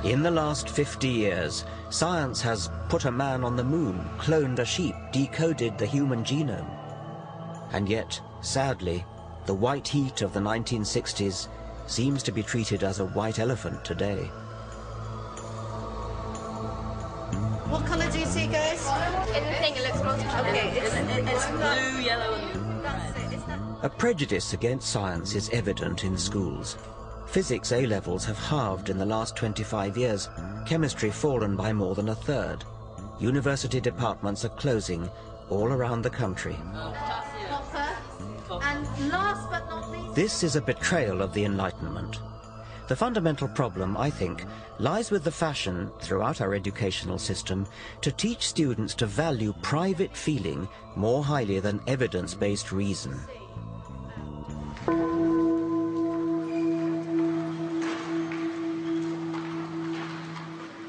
In the last 50 years, science has put a man on the moon, cloned a sheep, decoded the human genome. And yet, sadly, the white heat of the 1960s seems to be treated as a white elephant today. What colour do you see, guys? In the thing, it looks multicolored. Okay, it's blue, yellow, and A prejudice against science is evident in schools. Physics A-levels have halved in the last 25 years, chemistry fallen by more than a third. University departments are closing all around the country. And last but not least... This is a betrayal of the Enlightenment. The fundamental problem, I think, lies with the fashion throughout our educational system to teach students to value private feeling more highly than evidence-based reason.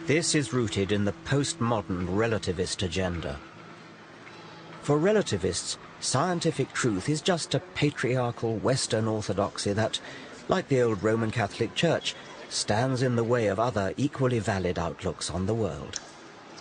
This is rooted in the postmodern relativist agenda. For relativists, scientific truth is just a patriarchal Western orthodoxy that, like the old Roman Catholic Church, stands in the way of other equally valid outlooks on the world.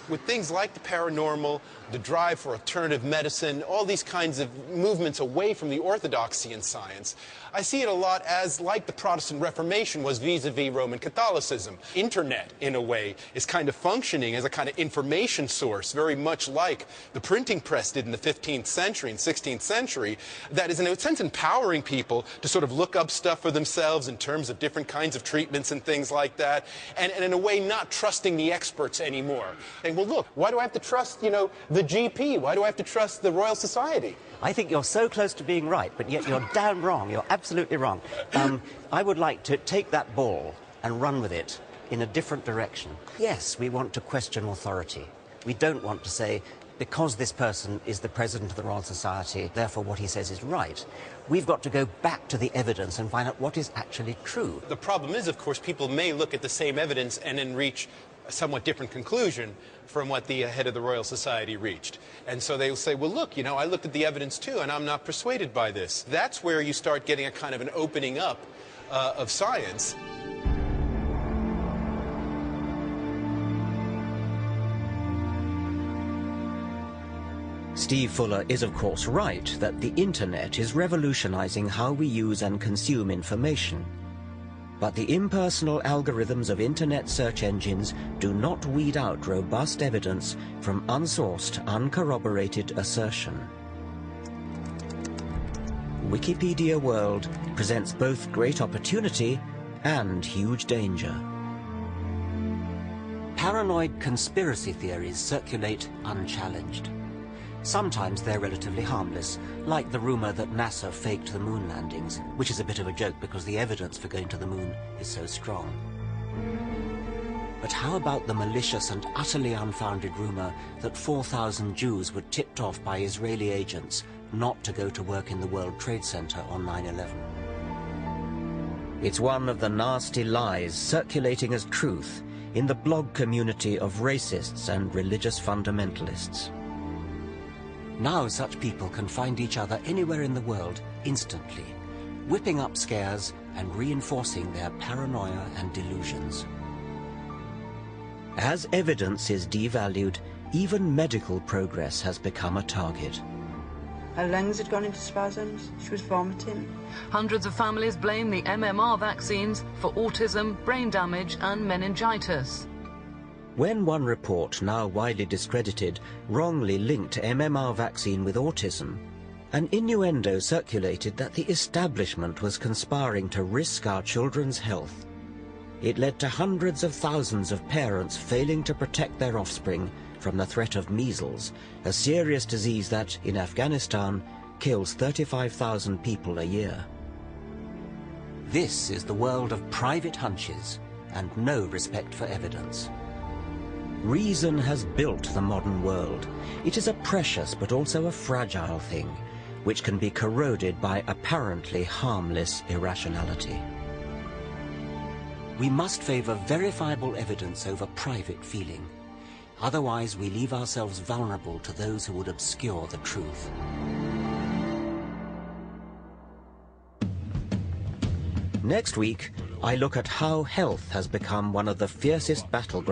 With things like the paranormal, the drive for alternative medicine, all these kinds of movements away from the orthodoxy in science, I see it a lot as like the Protestant Reformation was vis-a-vis Roman Catholicism. Internet, in a way, is kind of functioning as a kind of information source, very much like the printing press did in the 15th century and 16th century, that is in a sense empowering people to sort of look up stuff for themselves in terms of different kinds of treatments and things like that, and in a way not trusting the experts anymore. Saying, well, look, why do I have to trust, you know, the GP? Why do I have to trust the Royal Society? I think you're so close to being right, but yet you're damn wrong. You're absolutely wrong. I would like to take that ball and run with it in a different direction. Yes, we want to question authority. We don't want to say, because this person is the president of the Royal Society, therefore what he says is right. We've got to go back to the evidence and find out what is actually true. The problem is, of course, people may look at the same evidence and then reach a somewhat different conclusion from what the head of the Royal Society reached. And so they will say, well, look, you know, I looked at the evidence too, and I'm not persuaded by this. That's where you start getting a kind of an opening up of science. Steve Fuller is, of course, right that the internet is revolutionizing how we use and consume information. But the impersonal algorithms of internet search engines do not weed out robust evidence from unsourced, uncorroborated assertion. Wikipedia World presents both great opportunity and huge danger. Paranoid conspiracy theories circulate unchallenged. Sometimes they're relatively harmless, like the rumor that NASA faked the moon landings, which is a bit of a joke because the evidence for going to the moon is so strong. But how about the malicious and utterly unfounded rumor that 4,000 Jews were tipped off by Israeli agents not to go to work in the World Trade Center on 9/11? It's one of the nasty lies circulating as truth in the blog community of racists and religious fundamentalists. Now such people can find each other anywhere in the world instantly, whipping up scares and reinforcing their paranoia and delusions. As evidence is devalued, even medical progress has become a target. Her lungs had gone into spasms. She was vomiting. Hundreds of families blame the MMR vaccines for autism, brain damage and meningitis. When one report, now widely discredited, wrongly linked MMR vaccine with autism, an innuendo circulated that the establishment was conspiring to risk our children's health. It led to hundreds of thousands of parents failing to protect their offspring from the threat of measles, a serious disease that, in Afghanistan, kills 35,000 people a year. This is the world of private hunches and no respect for evidence. Reason has built the modern world. It is a precious but also a fragile thing, which can be corroded by apparently harmless irrationality. We must favor verifiable evidence over private feeling. Otherwise, we leave ourselves vulnerable to those who would obscure the truth. Next week, I look at how health has become one of the fiercest battlegrounds